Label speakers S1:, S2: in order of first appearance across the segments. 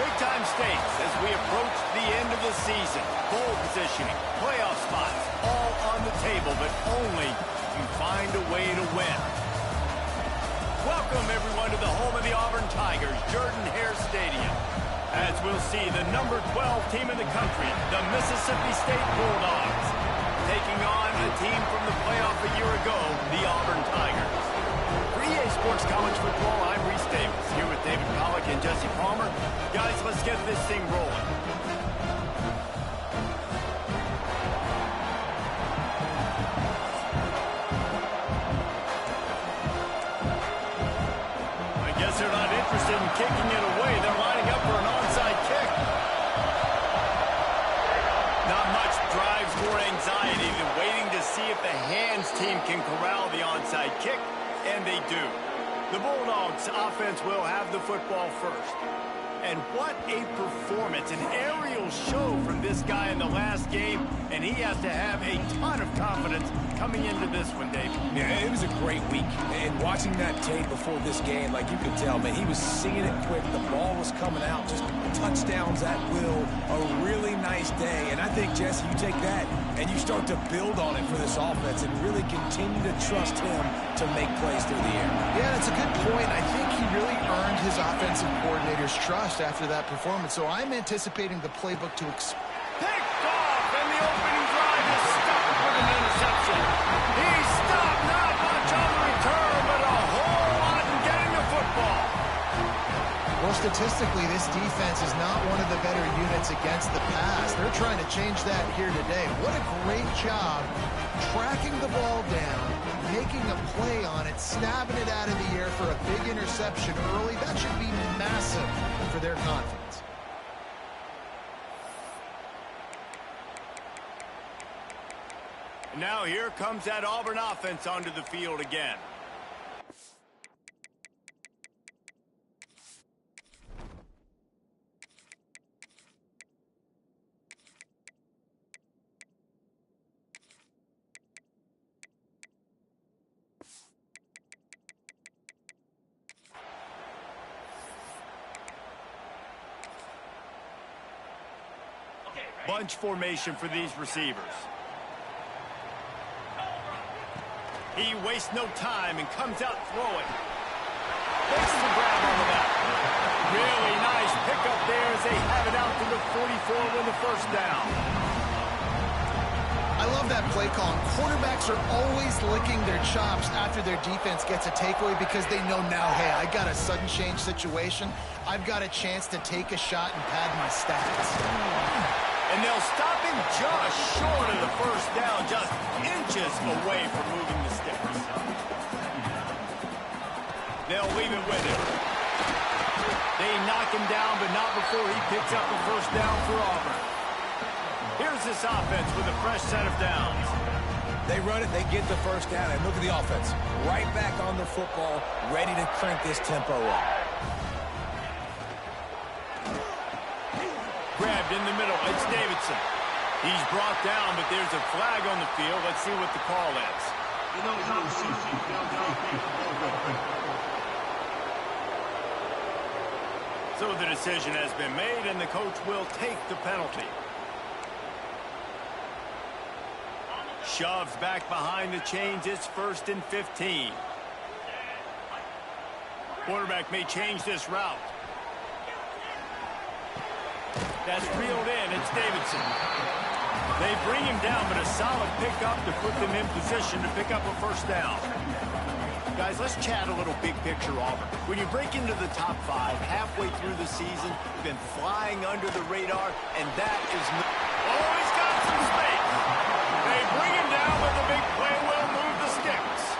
S1: Big-time stakes as we approach the end of the season. Bowl positioning, playoff spots, all on the table, but only if you find a way to win. Welcome, everyone, to the home of the Auburn Tigers, Jordan-Hare Stadium. As we'll see, the number 12 team in the country, the Mississippi State Bulldogs, taking on a team from the playoff a year ago, the Auburn Tigers. For EA Sports College Football, I'm Reese Davis, here with David Pollack and Jesse Palmer. Guys, let's get this thing rolling. I guess they're not interested in kicking it away. They're lining up for an onside kick. Not much drives more anxiety than waiting to see if the hands team can corral the onside kick. And they do. The Bulldogs offense will have the football first. And what a performance, an aerial show from this guy in the last game, and he has to have a ton of confidence coming into this one, David.
S2: Yeah, it was a great week, and watching that tape before this game, like you could tell, man, he was seeing it quick, the ball was coming out, just touchdowns at will, a really nice day, and I think, Jesse, you take that and you start to build on it for this offense and really continue to trust him to make plays through the air.
S3: Yeah, that's a good point. I think he really earned his offensive coordinator's trust after that performance, so I'm anticipating the playbook to
S1: picked off, and the opening drive is stopped with an interception. He stopped, not much on the return, but a whole lot in getting the football.
S3: Well, statistically, this defense is not one of the better units against the pass. They're trying to change that here today. What a great job tracking the ball down, making a play on it, snapping it out of the air for a big interception early. That should be massive for their confidence.
S1: Now here comes that Auburn offense onto the field again. Bunch formation for these receivers. He wastes no time and comes out throwing. Makes the grab on the back. Really nice pickup there as they have it out to the 44 with the first down.
S3: I love that play call. Quarterbacks are always licking their chops after their defense gets a takeaway because they know now, hey, I got a sudden change situation. I've got a chance to take a shot and pad my stats.
S1: And they'll stop him just short of the first down, just inches away from moving the sticks. They'll leave it with him. They knock him down, but not before he picks up the first down for Auburn. Here's this offense with a fresh set of downs.
S2: They run it, they get the first down, and look at the offense. Right back on the football, ready to crank this tempo up.
S1: Grabbed in the middle, it's Davidson. He's brought down, but there's a flag on the field. Let's see what the call is. So the decision has been made, and the coach will take the penalty. Shoves back behind the chains. It's 1st and 15. Quarterback may change this route. That's reeled in. It's Davidson. They bring him down, but a solid pickup to put them in position to pick up a first down. Guys, let's chat a little big picture Auburn. When you break into the top 5 halfway through the season, you've been flying under the radar, and that is oh, he's got some space. They bring him down, but the big play will move the sticks.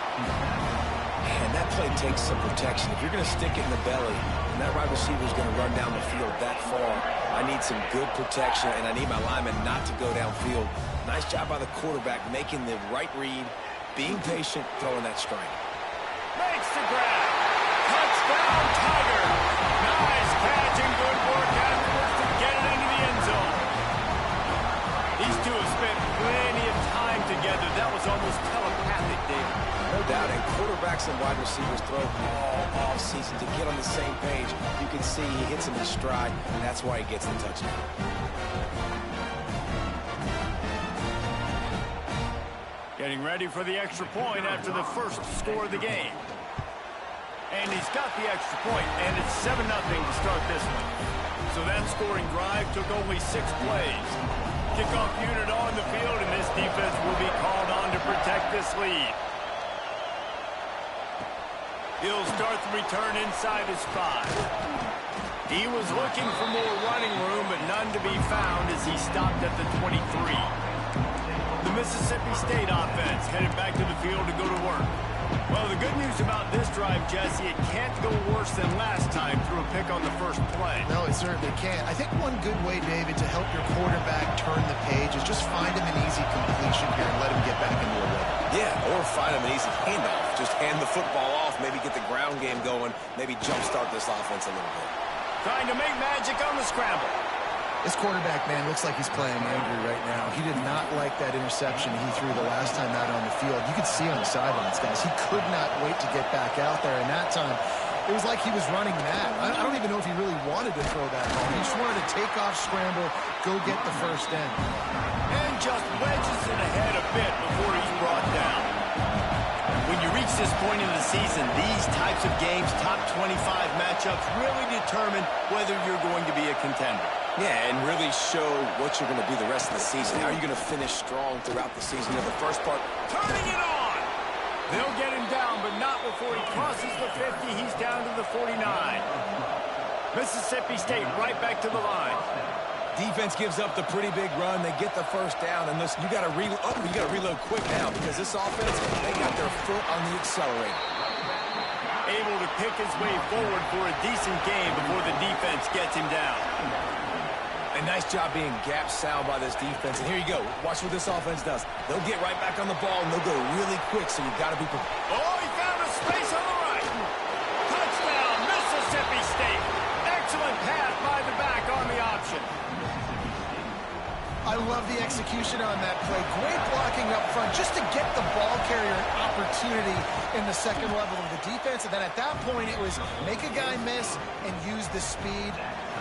S2: And that play takes some protection. If you're going to stick it in the belly, and that wide receiver is going to run down the field that far, I need some good protection, and I need my lineman not to go downfield. Nice job by the quarterback making the right read, being patient, throwing that strike.
S1: Makes the grab. Touchdown, Tiger. Nice catch and good work afterwards to get it into the end zone. These two have spent plenty of time together. That was almost telepathic, David.
S2: No doubt. doubt. And quarterbacks and wide receivers throw all off season to get on the same page. You can see he hits him in stride, and that's why he gets the touchdown.
S1: Getting ready for the extra point after the first score of the game. And he's got the extra point, and it's 7-0 to start this one. So that scoring drive took only 6 plays. Kickoff unit on the field, and this defense will be called on to protect this lead. He'll start the return inside his 5. He was looking for more running room, but none to be found as he stopped at the 23. The Mississippi State offense headed back to the field to go to work. Well, the good news about this drive, Jesse, it can't go worse than last time through a pick on the first play.
S3: No, it certainly can't. I think one good way, David, to help your quarterback turn the page is just find him an easy completion here and let him get back into a rhythm.
S2: Yeah, or find him an easy handoff. Just hand the football off, maybe get the ground game going, maybe jumpstart this offense a little bit.
S1: Trying to make magic on the scramble.
S3: This quarterback, man, looks like he's playing angry right now. He did not like that interception he threw the last time out on the field. You could see on the sidelines, guys. He could not wait to get back out there, and that time, it was like he was running mad. I don't even know if he really wanted to throw that ball. He just wanted to take off, scramble, go get the first down.
S1: And just wedges it ahead a bit before he's brought down. When you reach this point in the season, these types of games, top 25 matchups, really determine whether you're going to be a contender.
S2: Yeah, and really show what you're going to be the rest of the season. How are you going to finish strong throughout the season? In the first part,
S1: turning it on! They'll get him down, but not before he crosses the 50. He's down to the 49. Mississippi State right back to the line.
S2: Defense gives up the pretty big run. They get the first down. And listen, you got to reload quick now because this offense, they got their foot on the accelerator.
S1: Able to pick his way forward for a decent game before the defense gets him down.
S2: A nice job being gap sound by this defense. And here you go. Watch what this offense does. They'll get right back on the ball, and they'll go really quick, so you've got to be prepared.
S1: Oh, he found a space on the right. Touchdown, Mississippi State. Excellent pass by the back on the option.
S3: I love the execution on that play. Great blocking up front just to get the ball carrier an opportunity in the second level of the defense. And then at that point, it was make a guy miss and use the speed.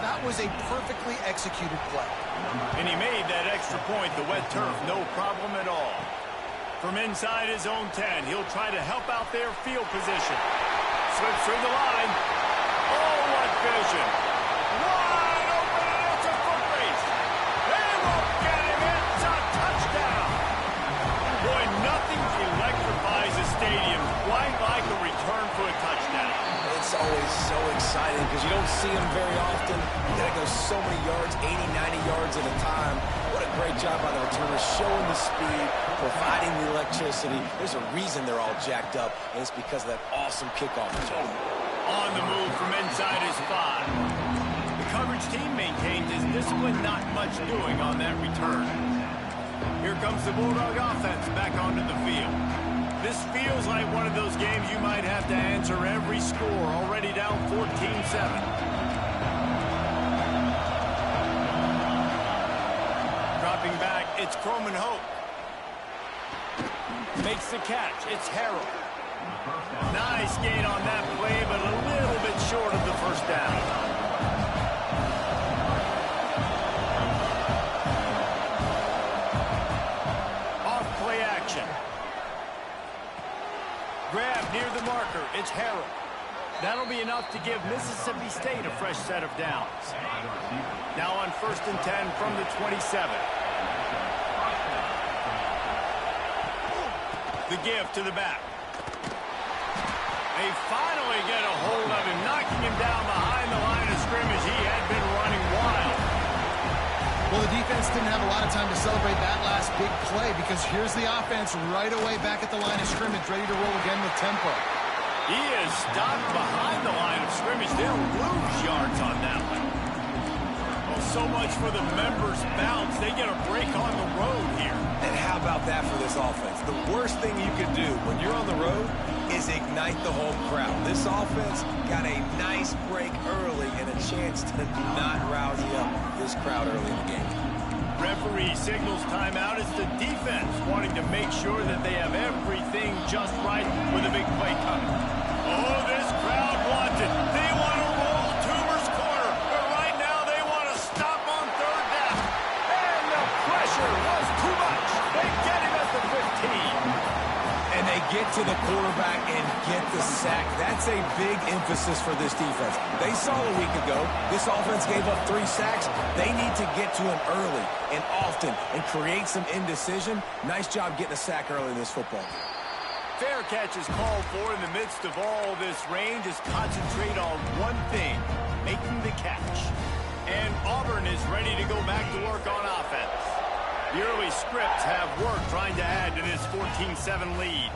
S3: That was a perfectly executed play.
S1: And he made that extra point, the wet turf, no problem at all. From inside his own 10, he'll try to help out their field position. Slips through the line. Oh, what vision. Wide open, and it's a foot race. They won't get him. It's a touchdown. Boy, nothing electrifies a stadium quite like a return for a touchdown.
S2: It's always so exciting because you don't see them very often. You got to go so many yards, 80, 90 yards at a time. What a great job by the returner, showing the speed, providing the electricity. There's a reason they're all jacked up, and it's because of that awesome kickoff return.
S1: On the move from inside his 5. The coverage team maintained his discipline, not much doing on that return. Here comes the Bulldog offense back onto the field. This feels like one of those games you might have to answer every score, already down 14-7. Dropping back, it's Croman Hope. Makes the catch, it's Harrell. Nice gain on that play, but a little bit short of the first down. Off play action. Grab near the marker. It's Harrell. That'll be enough to give Mississippi State a fresh set of downs. Now on 1st and 10 from the 27. The give to the back. They finally get a hold of him, knocking him down behind the line of scrimmage. He had been running wild.
S3: Well, the defense didn't have a lot of time to celebrate that last big play because here's the offense right away back at the line of scrimmage, ready to roll again with tempo.
S1: He is stopped behind the line of scrimmage. They'll lose yards on that one. Well, so much for the members' bounce. They get a break on the road here.
S2: And how about that for this offense? The worst thing you can do when you're on the road is ignite the home crowd. This offense got a nice break early and a chance to not rouse up this crowd early in the game.
S1: Referee signals timeout. It's the defense wanting to make sure that they have everything just right with a big play coming. Oh, this crowd wants it. They want to roll Toomer's corner, but right now they want to stop on third down. And the pressure was too much. They get him at the 15.
S2: And they get to the quarterback and get the sack. That's a big emphasis for this defense. They saw a week ago, this offense gave up 3 sacks. They need to get to him early and often and create some indecision. Nice job getting a sack early in this football game.
S1: Fair catch is called for in the midst of all this range. Is concentrate on one thing, making the catch. And Auburn is ready to go back to work on offense. The early scripts have worked trying to add to this 14-7 lead.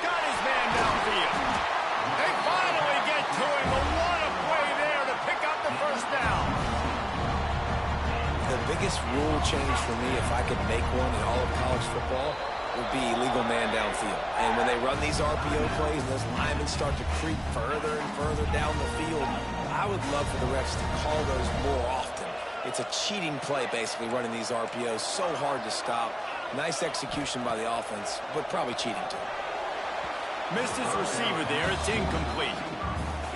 S1: Got his man downfield. They finally get to him, but what a play there to pick up the first down.
S2: The biggest rule change for me, if I could make one in all of college football, would be legal man downfield. And when they run these RPO plays and those linemen start to creep further and further down the field, I would love for the refs to call those more often. It's a cheating play, basically, running these RPOs. So hard to stop. Nice execution by the offense, but probably cheating too.
S1: Missed his receiver there. It's incomplete.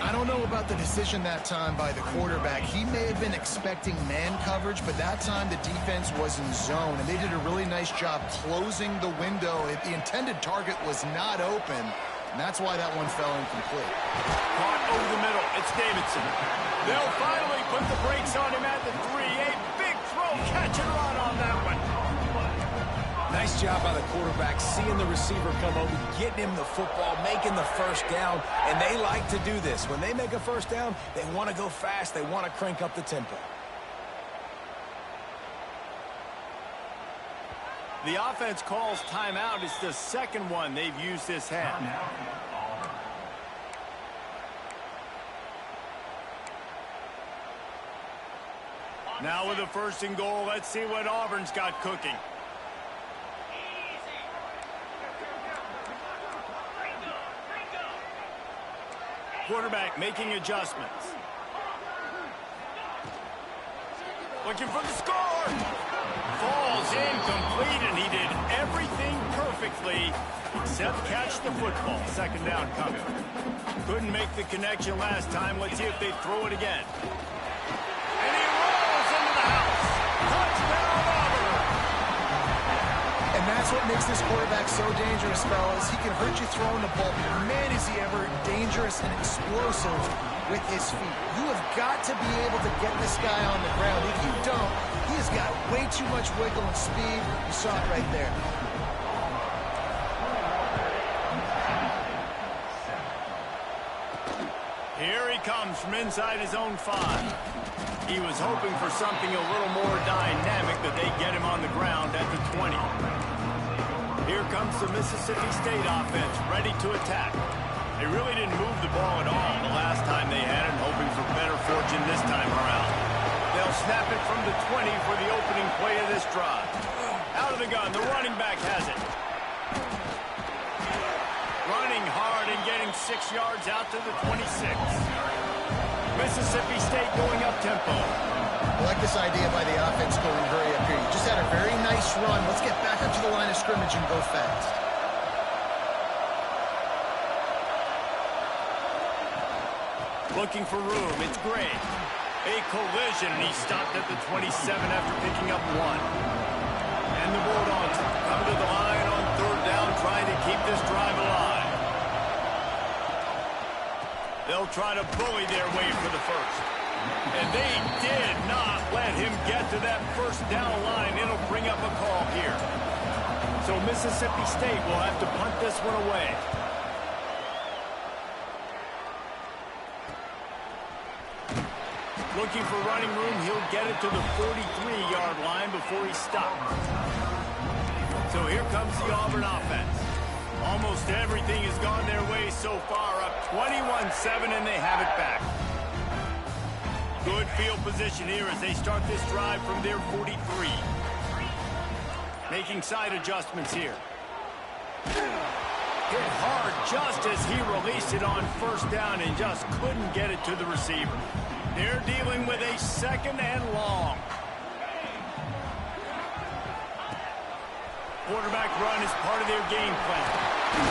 S3: I don't know about the decision that time by the quarterback. He may have been expecting man coverage, but that time the defense was in zone, and they did a really nice job closing the window. The intended target was not open, and that's why that one fell incomplete.
S1: Caught over the middle. It's Davidson. They'll finally put the brakes on him at the 3. A big throw, catch and run on that one.
S2: Nice job by the quarterback, seeing the receiver come over, getting him the football, making the first down, and they like to do this. When they make a first down, they want to go fast. They want to crank up the tempo.
S1: The offense calls timeout. It's the second one they've used this half. Now with a 1st and goal, let's see what Auburn's got cooking. Quarterback making adjustments. Looking for the score. Falls incomplete, and he did everything perfectly except catch the football. 2nd down coming. Couldn't make the connection last time. Let's see if they throw it again. And he rolls into the house. Touchdown, Auburn.
S3: And that's what makes this quarterback so dangerous, fellas. He can hurt you throwing the ball, but man, is he ever dangerous and explosive with his feet. You have got to be able to get this guy on the ground. If you don't, he has got way too much wiggle and speed. You saw it right there.
S1: Here he comes from inside his own 5. He was hoping for something a little more dynamic, but they get him on the ground at the 20. Here comes the Mississippi State offense, ready to attack. They really didn't move the ball at all the last time they had it, hoping for better fortune this time around. They'll snap it from the 20 for the opening play of this drive. Out of the gun, the running back has it. Running hard and getting 6 yards out to the 26. Mississippi State going up tempo.
S3: I like this idea by the offense going hurry up here. You just had a very nice run. Let's get back up to the line of scrimmage and go fast.
S1: Looking for room. It's Gray. A collision, and he stopped at the 27 after picking up 1. And the Bulldogs come to the line on 3rd down, trying to keep this drive alive. They'll try to bully their way for the first. And they did not let him get to that 1st down line. It'll bring up a call here. So Mississippi State will have to punt this one away. Looking for running room. He'll get it to the 43-yard line before he stops. So here comes the Auburn offense. Almost everything has gone their way so far, up 21-7, and they have it back. Good field position here as they start this drive from their 43. Making side adjustments here. hit hard just as he released it on first down and just couldn't get it to the receiver. They're dealing with a 2nd and long. Quarterback run is part of their game plan.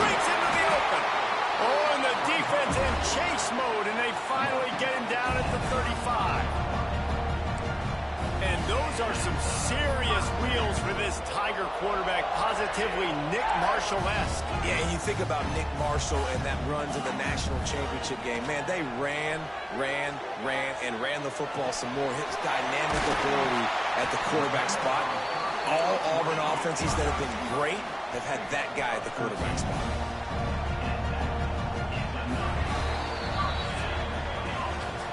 S1: Breaks into the open. Oh, and the defense in chase mode, and they finally get him down at the 35. And those are some serious wheels for this Tiger quarterback, positively Nick Marshall-esque.
S2: Yeah, and you think about Nick Marshall and that run to the national championship game. Man, they ran the football some more. His dynamic ability at the quarterback spot. All Auburn offenses that have been great have had that guy at the quarterback spot.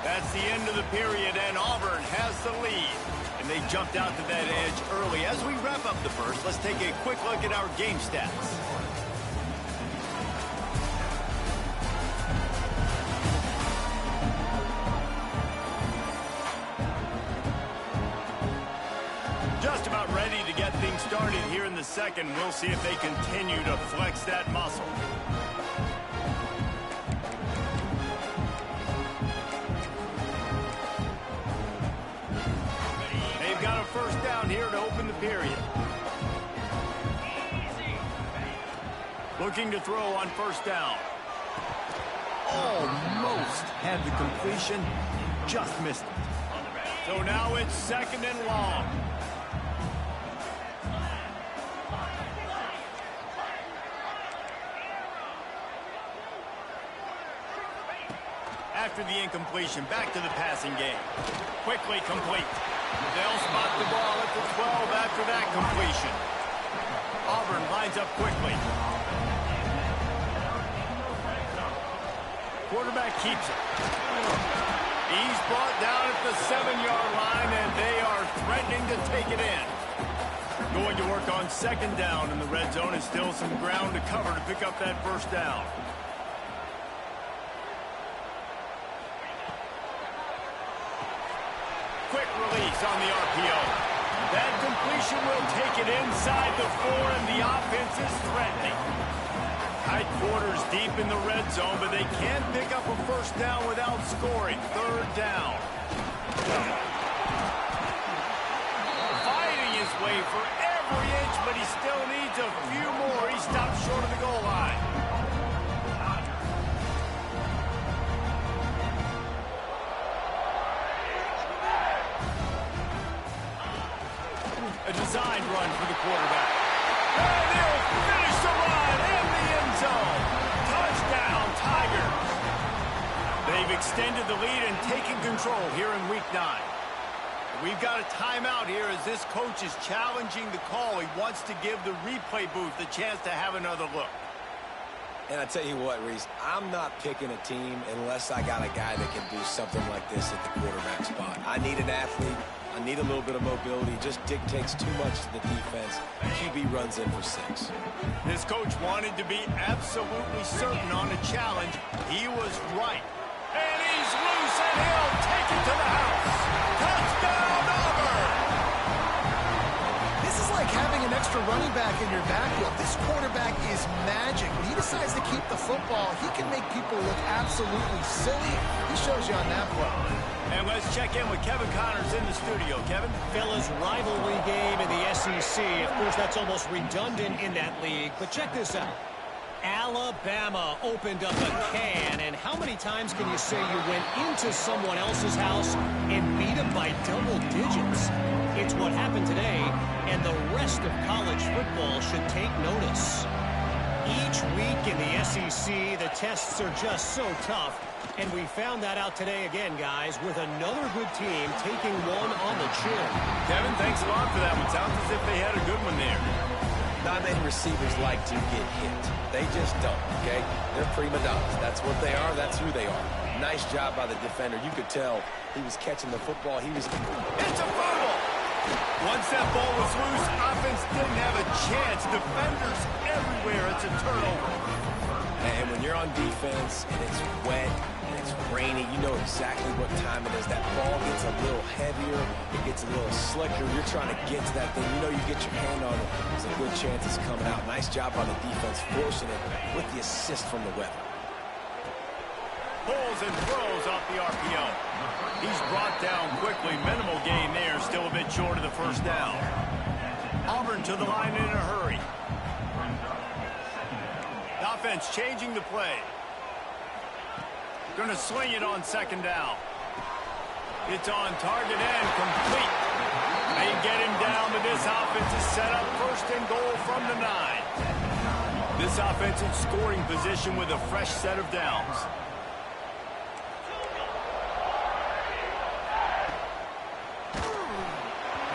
S1: That's the end of the period, and Auburn has the lead. And they jumped out to that edge early. As we wrap up the first, let's take a quick look at our game stats. Just about ready to get things started here in the second. We'll see if they continue to flex that muscle. They've got a first down here to open the period. Looking to throw on first down. Almost had the completion, just missed it. So now it's 2nd and long. After the incompletion, back to the passing game. Quickly complete. They'll spot the ball at the 12 after that completion. Auburn lines up quickly. Quarterback keeps it. He's brought down at the 7-yard line, and they are threatening to take it in. Going to work on 2nd down in the red zone, and still some ground to cover to pick up that first down. Quick release on the RPO. That completion will take it inside the 4, and the offense is threatening. Tight quarters deep in the red zone, but they can't pick up a first down without scoring. 3rd down. Fighting his way for every inch, but he still needs a few more. He stops short of the goal line. A design run for the quarterback. And he'll finish the run in the end zone. Touchdown, Tiger. They've extended the lead and taken control here in Week 9. We've got a timeout here as this coach is challenging the call. He wants to give the replay booth the chance to have another look.
S2: And I tell you what, Reese, I'm not picking a team unless I got a guy that can do something like this at the quarterback spot. I need an athlete. I need a little bit of mobility. It just dictates too much to the defense. QB runs in for 6.
S1: This coach wanted to be absolutely certain on a challenge. He was right. And he's loose, and he'll take it to the house. Touchdown, Auburn!
S3: This is like having an extra running back in your backfield. This quarterback is magic. When he decides to keep the football, he can make people look absolutely silly. He shows you on that play.
S1: And let's check in with Kevin Connors in the studio. Kevin?
S4: Fellas, rivalry game in the SEC. Of course, that's almost redundant in that league. But check this out. Alabama opened up a can, and how many times can you say you went into someone else's house and beat them by double digits? It's what happened today, and the rest of college football should take notice. Each week in the SEC, the tests are just so tough, and we found that out today again, guys, with another good team taking one on the chin.
S1: Kevin, thanks a lot for that one. Sounds as if they had a good one there.
S2: Not many receivers like to get hit. They just don't, okay? They're prima donnas. That's what they are. That's who they are. Nice job by the defender. You could tell he was catching the football. He was...
S1: It's a fumble! Once that ball was loose, offense didn't have a chance. Defenders everywhere. It's a turnover.
S2: And when you're on defense and it's wet and it's rainy, you know exactly what time it is. That ball gets a little heavier, it gets a little slicker. You're trying to get to that thing. You know you get your hand on it. There's a good chance it's coming out. Nice job on the defense, forcing it with the assist from the weather.
S1: Pulls and throws off the RPO. He's brought down quickly. Minimal gain there. Still a bit short of the first down. Auburn to the line in a hurry. The offense changing the play. Going to swing it on second down. It's on target and complete. They get him down, but this offense is set up first and goal from the 9. This offense in scoring position with a fresh set of downs.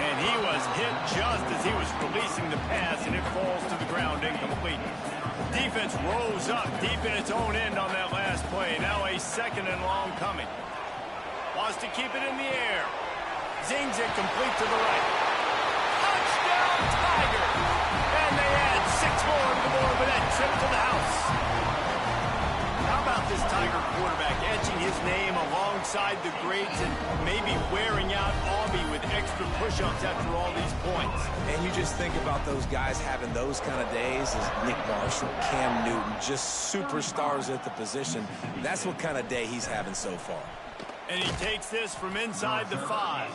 S1: And he was hit just as he was releasing the pass, and it falls to the ground incomplete. Defense rose up deep in its own end on that last play. Now a second and long coming. Wants to keep it in the air. Zings it complete to the right. Touchdown, Tiger! And they add 6 more to the board with that trip to the house. How about this Tiger quarterback etching his name alongside the greats and maybe wearing out Auburn with extra push-ups after all these points?
S2: And you just think about those guys having those kind of days as Nick Marshall, Cam Newton, just superstars at the position. That's what kind of day he's having so far.
S1: And he takes this from inside the 5.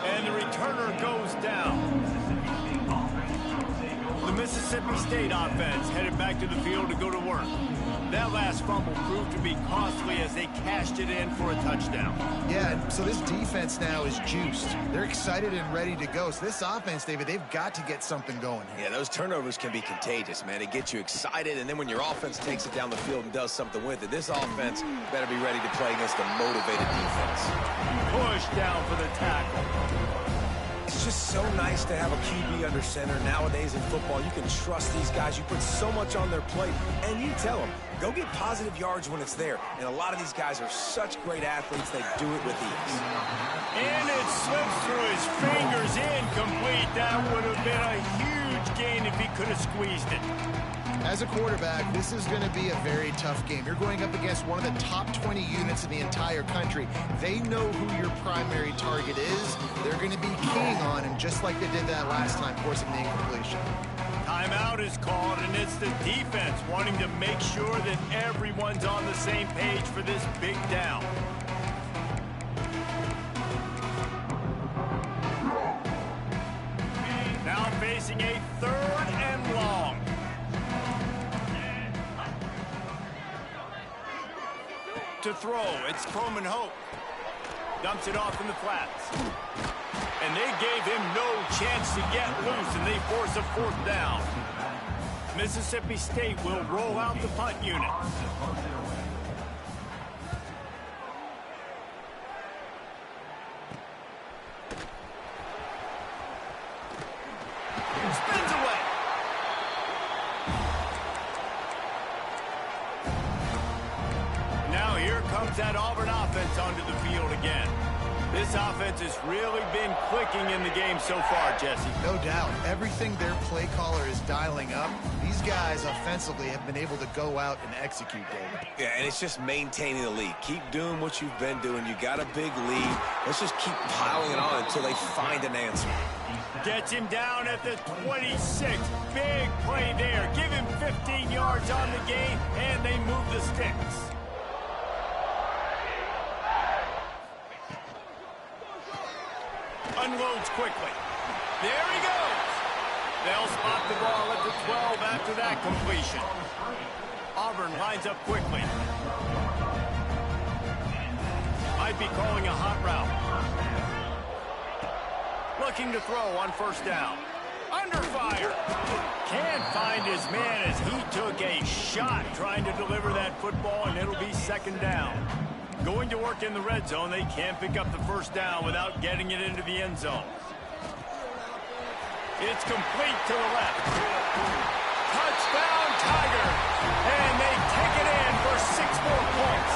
S1: And the returner goes down. The Mississippi State offense headed back to the field to go to work. That last fumble proved to be costly as they cashed it in for a touchdown.
S3: Yeah, so this defense now is juiced. They're excited and ready to go. So this offense, David, they've got to get something going here.
S2: Yeah, those turnovers can be contagious, man. It gets you excited, and then when your offense takes it down the field and does something with it, this offense better be ready to play against a motivated defense.
S1: Push down for the tackle.
S2: It's just so nice to have a QB under center. Nowadays in football, you can trust these guys. You put so much on their plate, and you tell them, go get positive yards when it's there. And a lot of these guys are such great athletes, they do it with ease.
S1: And it slips through his fingers, incomplete. That would have been a huge gain if he could have squeezed it.
S3: As a quarterback, this is going to be a very tough game. You're going up against one of the top 20 units in the entire country. They know who your primary target is. They're going to be keying on him just like they did that last time, forcing the incompletion.
S1: Timeout is called, and it's the defense wanting to make sure that everyone's on the same page for this big down. Now facing a 3rd and long. To throw, it's Coleman Hope. Dumps it off in the flats. And they gave him no chance to get loose, and they force a 4th down. Mississippi State will roll out the punt unit. Spins away. Now here comes that Auburn offense onto the field again. This offense has really been clicking in the game so far, Jesse.
S3: No doubt. Everything their play caller is dialing up, these guys offensively have been able to go out and execute, David.
S2: Yeah, and it's just maintaining the lead. Keep doing what you've been doing. You got a big lead. Let's just keep piling it on until they find an answer.
S1: Gets him down at the 26. Big play there. Give him 15 yards on the gain, and they move the sticks. Unloads quickly. There he goes. They'll spot the ball at the 12 after that completion. Auburn lines up quickly. Might be calling a hot route. Looking to throw on 1st down. Under fire. Can't find his man as he took a shot trying to deliver that football, and it'll be 2nd down. Going to work in the red zone, they can't pick up the 1st down without getting it into the end zone. It's complete to the left. Touchdown, Tiger! And they take it in for 6 more points.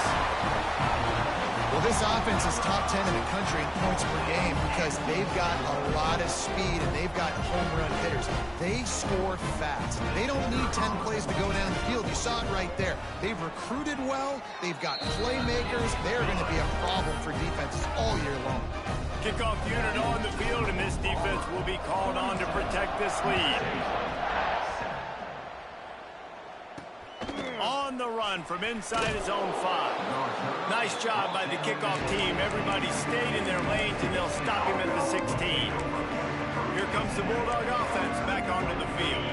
S3: Well, this offense is top 10 in the country in points per game because they've got a lot of speed and they've got home run hitters. they score fast. They don't need 10 plays to go down the field. You saw it right there. They've recruited well. They've got playmakers. They're going to be a problem for defenses all year long.
S1: Kickoff unit on the field, and this defense will be called on to protect this lead. On the run from inside his own 5. Nice job by the kickoff team. Everybody stayed in their lanes, and they'll stop him at the 16. Here comes the Bulldog offense back onto the field.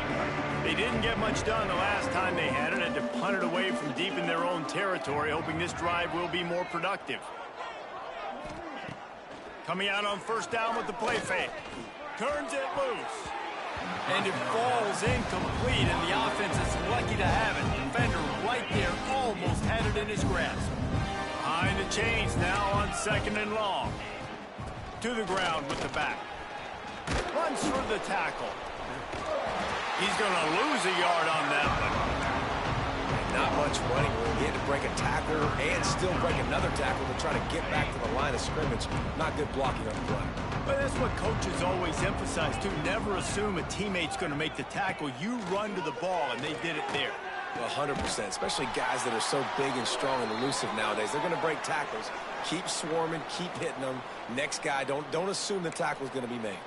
S1: They didn't get much done the last time they had it, and to punt it away from deep in their own territory, hoping this drive will be more productive. Coming out on first down with the play fake. Turns it loose. And it falls incomplete, and the offense is lucky to have it. Defender right there almost had it in his grasp. Behind the chains now on 2nd and long. To the ground with the back. Runs for the tackle. He's going to lose a yard on that one.
S2: Not much running room. He had to break a tackle and still break another tackle to try to get back to the line of scrimmage. Not good blocking on the play.
S1: But that's what coaches always emphasize, too. Never assume a teammate's going to make the tackle. You run to the ball, and they did it there.
S2: 100%, especially guys that are so big and strong and elusive nowadays. They're going to break tackles. Keep swarming, keep hitting them. Next guy, don't assume the tackle's going to be made.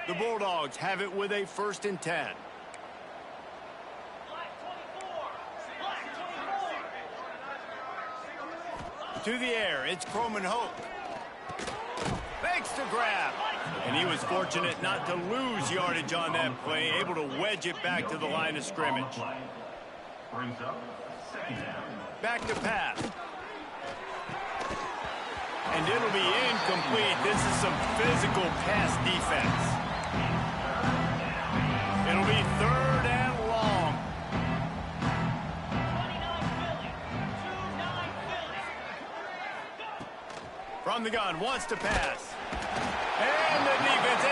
S1: The Bulldogs have it with a 1st and 10. To the air, it's Croman Hope. Makes the grab. And he was fortunate not to lose yardage on that play, able to wedge it back to the line of scrimmage. Back to pass. And it'll be incomplete. This is some physical pass defense. It'll be 3rd and long. From the gun, wants to pass. And the defense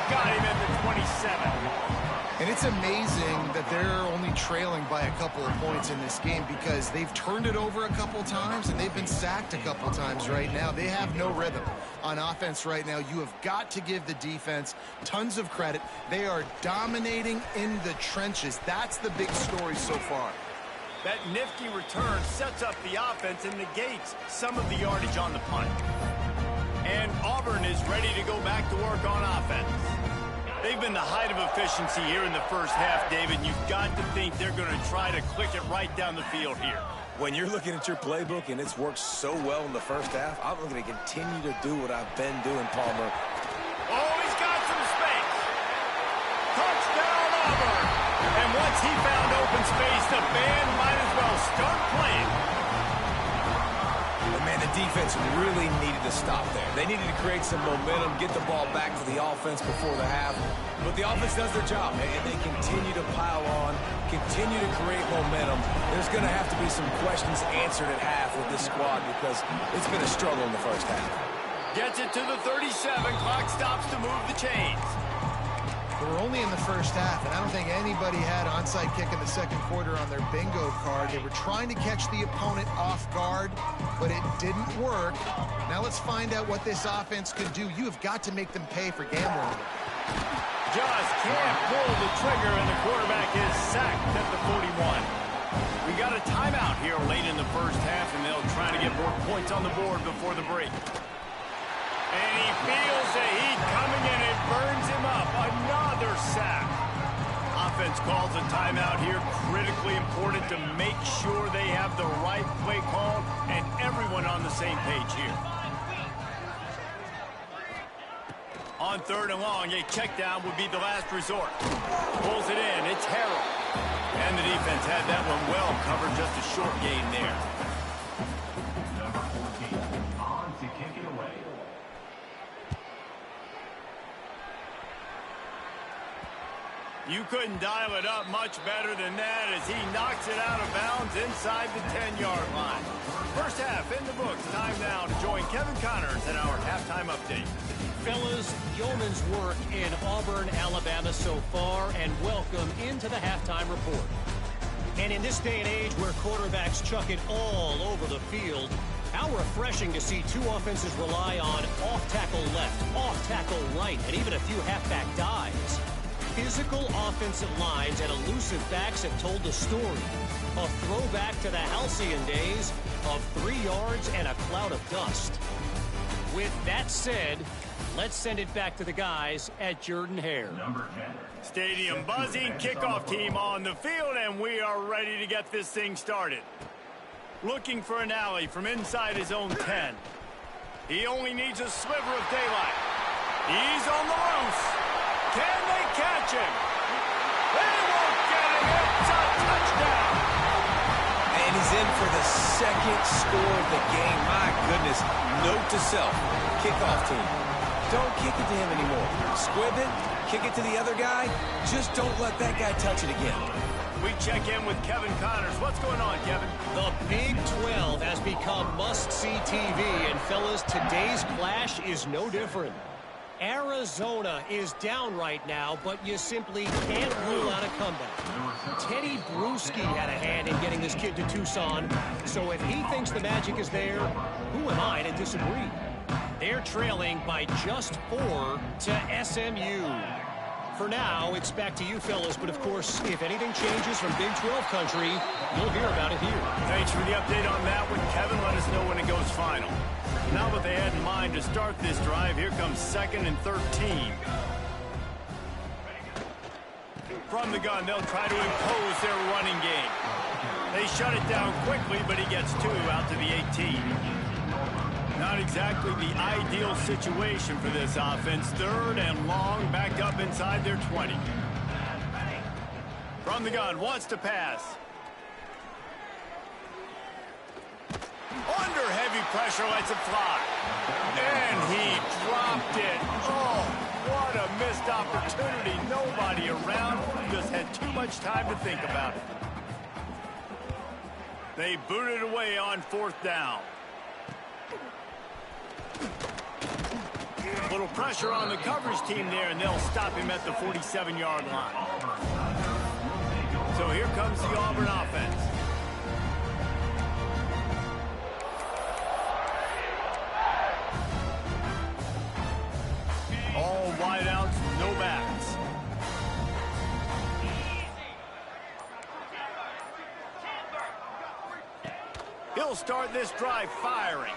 S1: got him at the 27.
S3: And it's amazing that they're only trailing by a couple of points in this game because they've turned it over a couple times and they've been sacked a couple times right now. They have no rhythm on offense right now. You have got to give the defense tons of credit. They are dominating in the trenches. That's the big story so far.
S1: That nifty return sets up the offense and negates some of the yardage on the punt. And Auburn is ready to go back to work on offense. They've been the height of efficiency here in the first half, David. You've got to think they're going to try to click it right down the field here.
S2: When you're looking at your playbook and it's worked so well in the first half, I'm going to continue to do what I've been doing, Palmer.
S1: Oh, he's got some space. Touchdown, Auburn. And once he found open space, the band might as well start playing.
S2: And man, the defense really needed to stop there. They needed to create some momentum, get the ball back to the offense before the half. But the offense does their job, and they continue to pile on, continue to create momentum. There's going to have to be some questions answered at half with this squad because it's been a struggle in the first half.
S1: Gets it to the 37. Clock stops to move the chains.
S3: We're only in the first half, and I don't think anybody had onside kick in the second quarter on their bingo card. They were trying to catch the opponent off guard, but it didn't work. Now let's find out what this offense could do. You have got to make them pay for gambling.
S1: Just can't pull the trigger, and the quarterback is sacked at the 41. We got a timeout here late in the first half, and they'll try to get more points on the board before the break. And he feels the heat coming in. It burns him up. Another sack. Offense calls a timeout here. Critically important to make sure they have the right play called and everyone on the same page here. On 3rd and long, a check down would be the last resort. Pulls it in. It's Harrell. And the defense had that one well covered. Just a short gain there.
S5: Number 14 on to kick it away.
S1: You couldn't dial it up much better than that as he knocks it out of bounds inside the 10-yard line. First half in the books. Time now to join Kevin Connors in our halftime update.
S4: Fellas, yeoman's work in Auburn, Alabama so far, and welcome into the halftime report. And in this day and age where quarterbacks chuck it all over the field, how refreshing to see two offenses rely on off-tackle left, off-tackle right, and even a few halfback dives. physical offensive lines and elusive backs have told the story. A throwback to the halcyon days of 3 yards and a cloud of dust. With that said, let's send it back to the guys at Jordan-Hare.
S1: Stadium buzzing, kickoff team on the field, and we are ready to get this thing started. Looking for an alley from inside his own 10. He only needs a sliver of daylight. He's on the loose. Can they catch him? They won't get him. It's a touchdown.
S2: And he's in for the second score of the game. My goodness. Note to self, kickoff team. Don't kick it to him anymore. Squib it, kick it to the other guy. Just don't let that guy touch it again.
S1: We check in with Kevin Connors. What's going on, Kevin?
S4: The Big 12 has become must-see TV, and fellas, today's clash is no different. Arizona is down right now, but you simply can't rule out a comeback. Teddy Bruschi had a hand in getting this kid to Tucson, so if he thinks the magic is there, who am I to disagree? They're trailing by just 4 to SMU. For now, it's back to you fellas, but of course, if anything changes from Big 12 country, you'll hear about it here.
S1: Thanks for the update on that one, Kevin. Let us know when it goes final. Now what they had in mind to start this drive, here comes 2nd and 13. From the gun, they'll try to impose their running game. They shut it down quickly, but he gets 2 out to the 18. Not exactly the ideal situation for this offense. 3rd and long, back up inside their 20. From the gun, wants to pass. Under heavy pressure, lets it fly. And he dropped it. Oh, what a missed opportunity. Nobody around. Just had too much time to think about it. They booted away on 4th down. Little pressure on the coverage team there, and they'll stop him at the 47-yard line. So here comes the Auburn offense. All wideouts, no backs. He'll start this drive firing.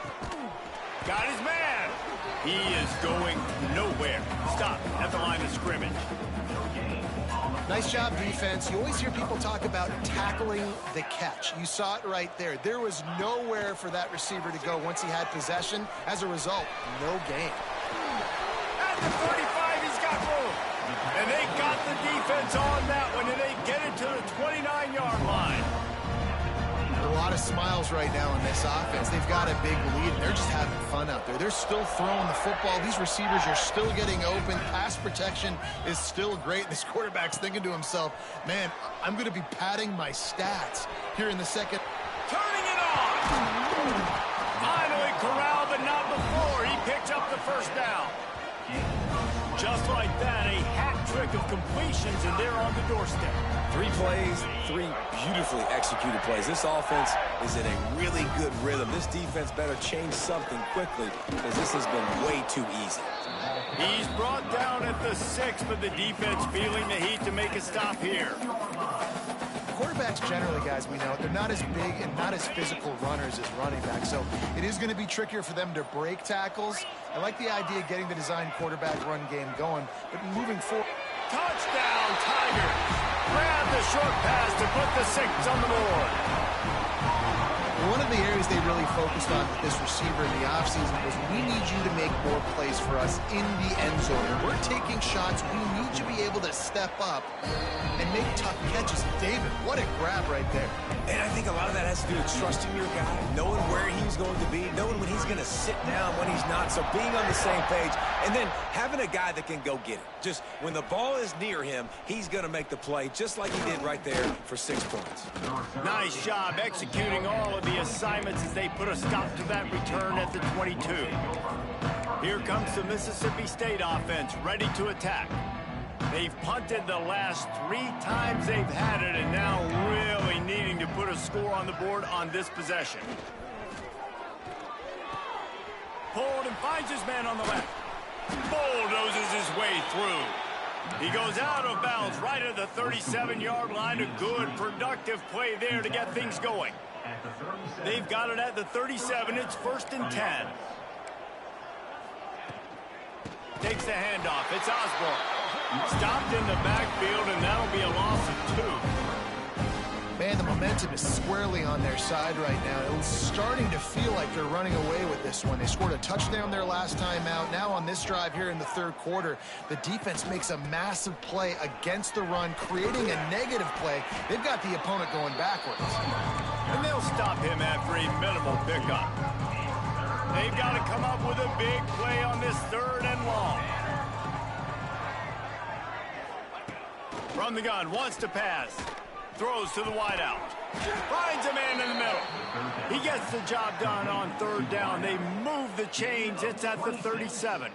S1: Got his man. He is going nowhere. Stop at the line of scrimmage.
S3: Nice job, defense. You always hear people talk about tackling the catch. You saw it right there. There was nowhere for that receiver to go once he had possession. As a result, no gain.
S1: At the 35, he's got room. And they got the defense on that one, and they get it to the 29-yard line.
S3: A lot of smiles right now in this offense. They've got a big lead, and they're just having fun out there. They're still throwing the football. These receivers are still getting open. Pass protection is still great. This quarterback's thinking to himself, man, I'm going to be padding my stats here in the second.
S1: Turning it on. Finally corralled, but not before. He picked up the 1st down. Just like that, a hat trick of completions, and they're on the doorstep.
S2: 3 plays, 3 beautifully executed plays. This offense is in a really good rhythm. This defense better change something quickly because this has been way too easy.
S1: He's brought down at the 6, but the defense feeling the heat to make a stop here.
S3: Quarterbacks generally, guys, we know, they're not as big and not as physical runners as running backs, so it is going to be trickier for them to break tackles. I like the idea of getting the design quarterback run game going, but moving forward.
S1: Touchdown, Tigers! Grab the short pass to put the 6 on the board.
S3: One of the areas they really focused on with this receiver in the offseason was we need you to make more plays for us in the end zone. And we're taking shots. We need you to be able to step up and make tough catches. David, what a grab right there.
S2: And I think a lot of that has to do with trusting your guy, knowing where he's going to be, knowing when he's going to sit down, when he's not. So being on the same page, and then having a guy that can go get it. Just when the ball is near him, he's going to make the play, just like he did right there for 6 points.
S1: Nice job executing all of the assignments as they put a stop to that return at the 22. Here comes the Mississippi State offense, ready to attack. They've punted the last 3 times they've had it, and now really needing to put a score on the board on this possession. Pulled and finds his man on the left. Bulldozes his way through. He goes out of bounds right at the 37-yard line. A good, productive play there to get things going. They've got it at the 37. It's 1st and 10. Takes the handoff. It's Osborne. Stopped in the backfield, and that'll be a loss of 2.
S3: Man, the momentum is squarely on their side right now. It's starting to feel like they're running away with this one. They scored a touchdown their last time out. Now on this drive here in the 3rd quarter, the defense makes a massive play against the run, creating a negative play. They've got the opponent going backwards.
S1: And they'll stop him after a minimal pickup. They've got to come up with a big play on this 3rd and long. From the gun, wants to pass. Throws to the wideout. Finds a man in the middle. He gets the job done on 3rd down. They move the chains. It's at the 37.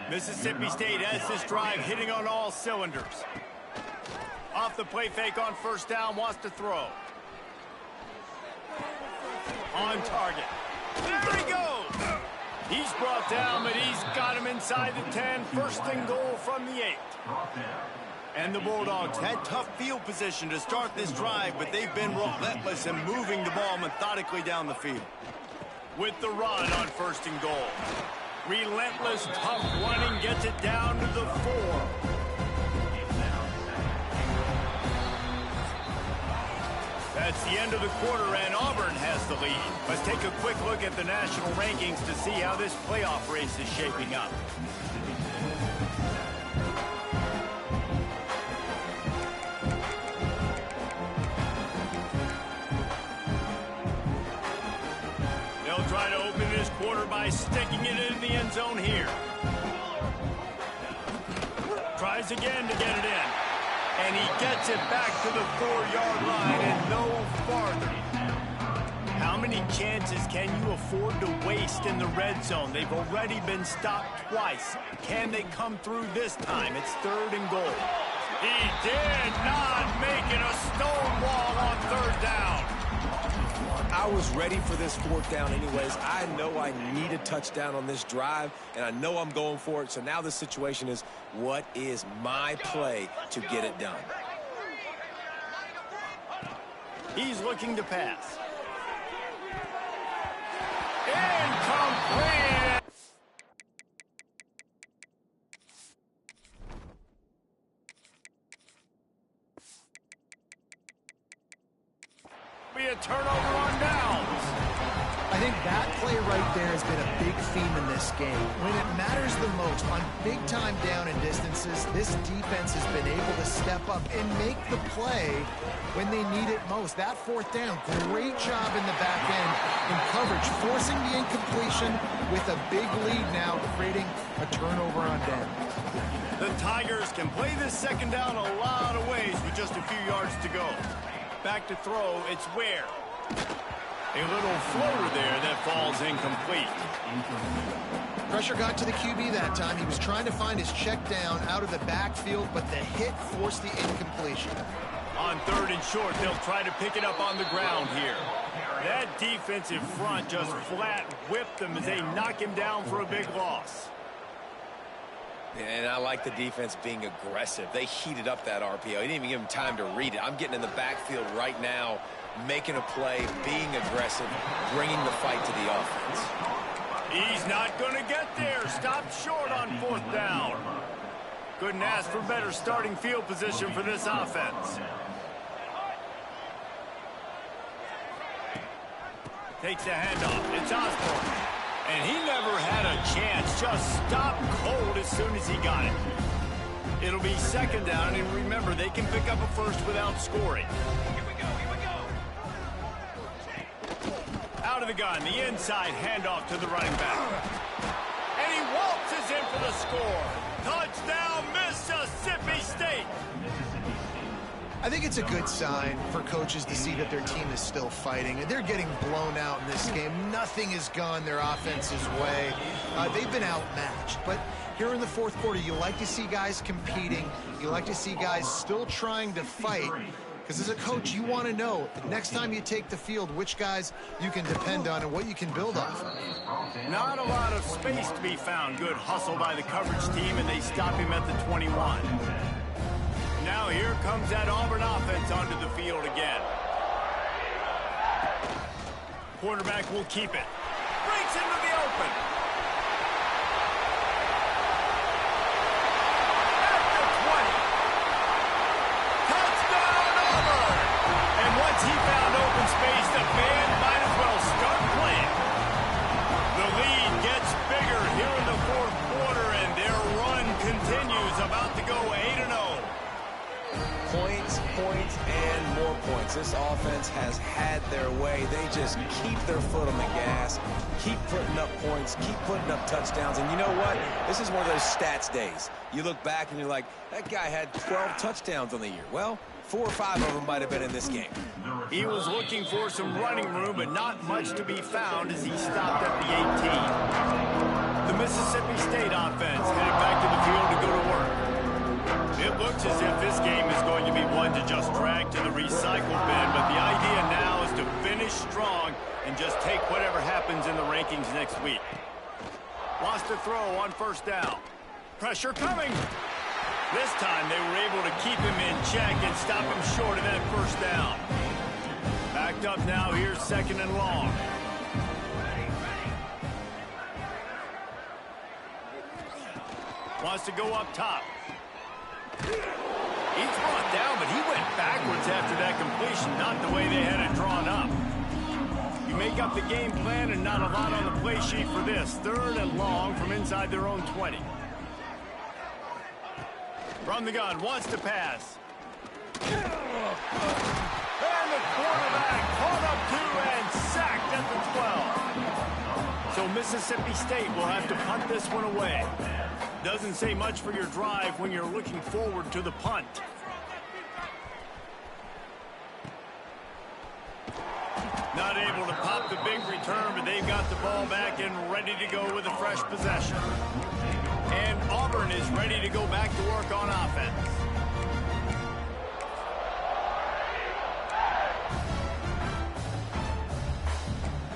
S1: Mississippi State has this drive hitting on all cylinders. Off the play fake on 1st down, wants to throw. On target. There he goes. He's brought down, but he's got him inside the 10. 1st and goal from the 8. And the Bulldogs had tough field position to start this drive, but they've been relentless in moving the ball methodically down the field. With the run on 1st and goal. Relentless, tough running gets it down to the 4. That's the end of the quarter, and Auburn has the lead. Let's take a quick look at the national rankings to see how this playoff race is shaping up. They'll try to open this quarter by sticking it in the end zone here. Tries again to get it in. And he gets it back to the 4-yard line and no farther. How many chances can you afford to waste in the red zone? They've already been stopped twice. Can they come through this time? It's 3rd and goal. He did not make it a stonewall on 3rd down.
S2: I was ready for this 4th down anyways. I know I need a touchdown on this drive, and I know I'm going for it. So now the situation is, what is my play to get it done?
S1: He's looking to pass. Incomplete! Be a turnover on downs.
S3: I think that play right there has been a big theme in this game. When it matters the most, on big-time down and distances, this defense has been able to step up and make the play when they need it most. That 4th down, great job in the back end in coverage, forcing the incompletion with a big lead now, creating a turnover on down.
S1: The Tigers can play this 2nd down a lot of ways with just a few yards to go. Back to throw, it's Ware. A little floater there that falls incomplete.
S3: Pressure got to the QB that time. He was trying to find his check down out of the backfield, but the hit forced the incompletion.
S1: On 3rd and short, they'll try to pick it up on the ground here. That defensive front just flat whipped them as they knock him down for a big loss.
S2: And I like the defense being aggressive. They heated up that RPO. He didn't even give him time to read it. I'm getting in the backfield right now, making a play, being aggressive, bringing the fight to the offense.
S1: He's not going to get there. Stopped short on 4th down. Couldn't ask for better starting field position for this offense. Takes the handoff. It's Osborne. And he never had a chance. Just stopped cold as soon as he got it. It'll be 2nd down, and remember, they can pick up a first without scoring. Here we go, here we go. Out of the gun, the inside handoff to the running back. And he waltzes in for the score. Touchdown, Mississippi State.
S3: I think it's a good sign for coaches to see that their team is still fighting. And they're getting blown out in this game. Nothing has gone their offense's way. They've been outmatched. But here in the 4th quarter, you like to see guys competing. You like to see guys still trying to fight, Because as a coach, you want to know next time you take the field which guys you can depend on and what you can build off of.
S1: Not a lot of space to be found. Good hustle by the coverage team, and they stop him at the 21. Now here comes that Auburn offense onto the field again. Quarterback will keep it. Breaks into the open. At the 20. Touchdown Auburn! And once he found open space, the band might as well start playing. The lead gets bigger here in the fourth quarter, and their run continues, about to go 8-0.
S2: Points, points, and more points. This offense has had their way. They just keep their foot on the gas, keep putting up points, keep putting up touchdowns. And you know what? This is one of those stats days. You look back and you're like, that guy had 12 touchdowns on the year. Well, 4 or 5 of them might have been in this game.
S1: He was looking for some running room, but not much to be found as he stopped at the 18. The Mississippi State offense headed back to the field to go to work. It looks as if this game is going to be one to just drag to the recycle bin, but the idea now is to finish strong and just take whatever happens in the rankings next week. Lost a throw on first down. Pressure coming. This time they were able to keep him in check and stop him short of that first down. Backed up now, here's 2nd and long. Wants to go up top. He's brought down, but he went backwards after that completion, not the way they had it drawn up. You make up the game plan and not a lot on the play sheet for this. 3rd and long from inside their own 20. From the gun, wants to pass. And the quarterback caught up to and sacked at the 12. So Mississippi State will have to punt this one away. Doesn't say much for your drive when you're looking forward to the punt. Not able to pop the big return, but they've got the ball back and ready to go with a fresh possession. And Auburn is ready to go back to work on offense.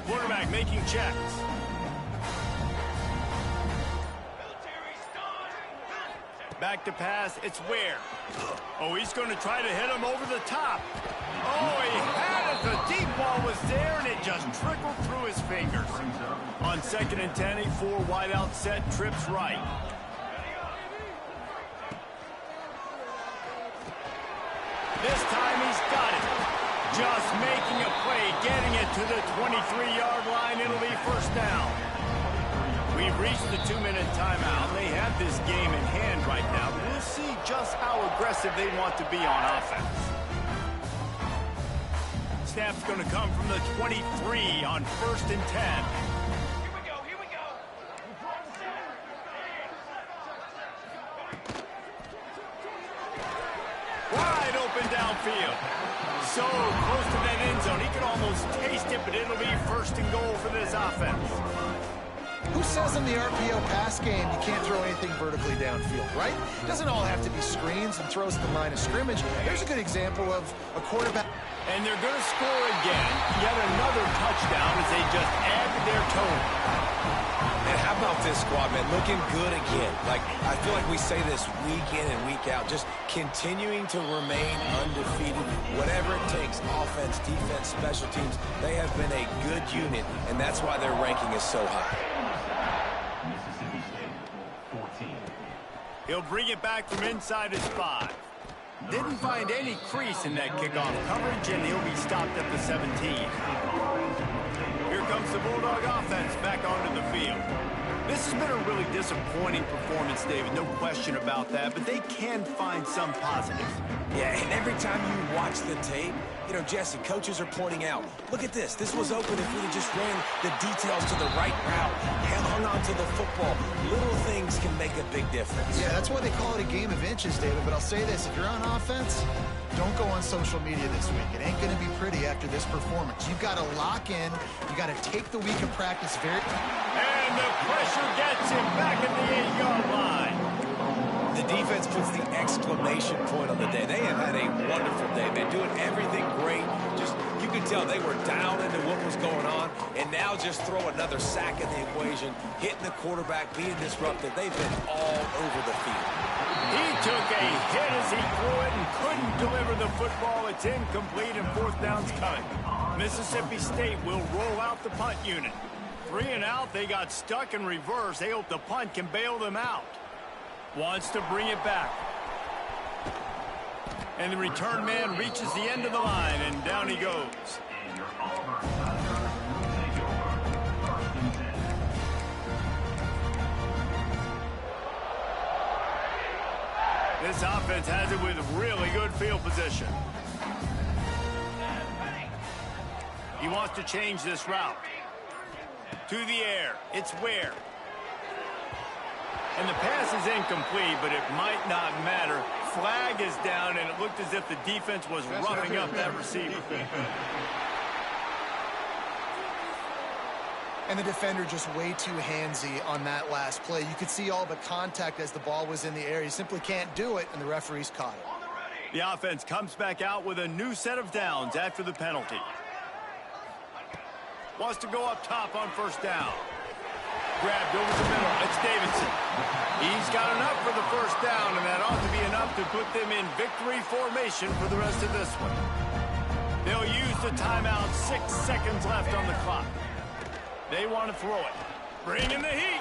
S1: Quarterback making checks. Back to pass, it's Ware. Oh, he's going to try to hit him over the top. Oh, he had it. The deep ball was there, and it just trickled through his fingers. On 2nd and 10, a 4 wide out set, trips right. This time he's got it. Just making a play, getting it to the 23-yard line. It'll be first down. We've reached the 2-minute timeout. They have this game in hand right now. We'll see just how aggressive they want to be on offense. Snap's going to come from the 23 on 1st and 10.
S5: Here we go.
S1: Wide open downfield. So close to that end zone. He could almost taste it, but it'll be 1st and goal for this offense.
S3: Who says in the RPO pass game you can't throw anything vertically downfield, right? It doesn't all have to be screens and throws at the line of scrimmage. There's a good example of a quarterback.
S1: And they're going to score again. Yet another touchdown as they just add to their total.
S2: And how about this squad, man? Looking good again. Like, I feel like we say this week in and week out. Just continuing to remain undefeated. Whatever it takes, offense, defense, special teams, they have been a good unit, and that's why their ranking is so high.
S5: Mississippi State, 14.
S1: He'll bring it back from inside his 5. Didn't find any crease in that kickoff coverage, and he'll be stopped at the 17. Here comes the Bulldog offense back onto the field. This has been a really disappointing performance, David, no question about that, but they can find some positives.
S2: Yeah, and every time you watch the tape, you know, Jesse, coaches are pointing out, look at this. This was open if we just ran the details to the right route, hung on to the football. Little things can make a big difference.
S3: Yeah, that's why they call it a game of inches, David. But I'll say this, if you're on offense, don't go on social media this week. It ain't going to be pretty after this performance. You've got to lock in. You got to take the week of practice very...
S1: And the pressure gets him back at the 8-yard line.
S2: The defense puts the exclamation point on the day. They have had a wonderful day, man. They're doing everything great. Just, you could tell they were down into what was going on, and now just throw another sack in the equation, hitting the quarterback, being disruptive. They've been all over the field.
S1: He took a hit as he threw it and couldn't deliver the football. It's incomplete and fourth down's coming. Mississippi State will roll out the punt unit. 3 and out, they got stuck in reverse. They hope the punt can bail them out. Wants to bring it back. And the return man reaches the end of the line, and down he goes.
S5: And your Auburn Tigers will take over 1st and 10.
S1: This offense has it with really good field position. He wants to change this route. To the air. It's Ware. And the pass is incomplete, but it might not matter. Flag is down, and it looked as if the defense was roughing up that receiver.
S3: And the defender just way too handsy on that last play. You could see all the contact as the ball was in the air. He simply can't do it, and the referees caught it.
S1: The offense comes back out with a new set of downs after the penalty. Wants to go up top on first down. Grabbed over the middle. It's Davidson. He's got enough for the first down, and that ought to be enough to put them in victory formation for the rest of this one. They'll use the timeout. 6 seconds left on the clock. They want to throw it. Bring in the heat.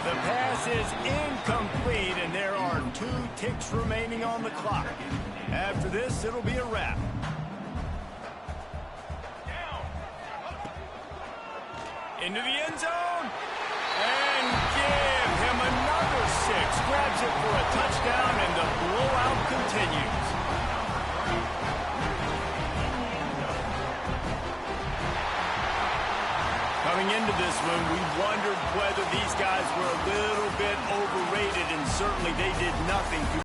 S1: The pass is incomplete, and there are 2 ticks remaining on the clock. After this, it'll be a wrap. Into the end zone. And give him another 6. Grabs it for a touchdown, and the blowout continues. Coming into this one, we wondered whether these guys were a little bit overrated, and certainly they did nothing to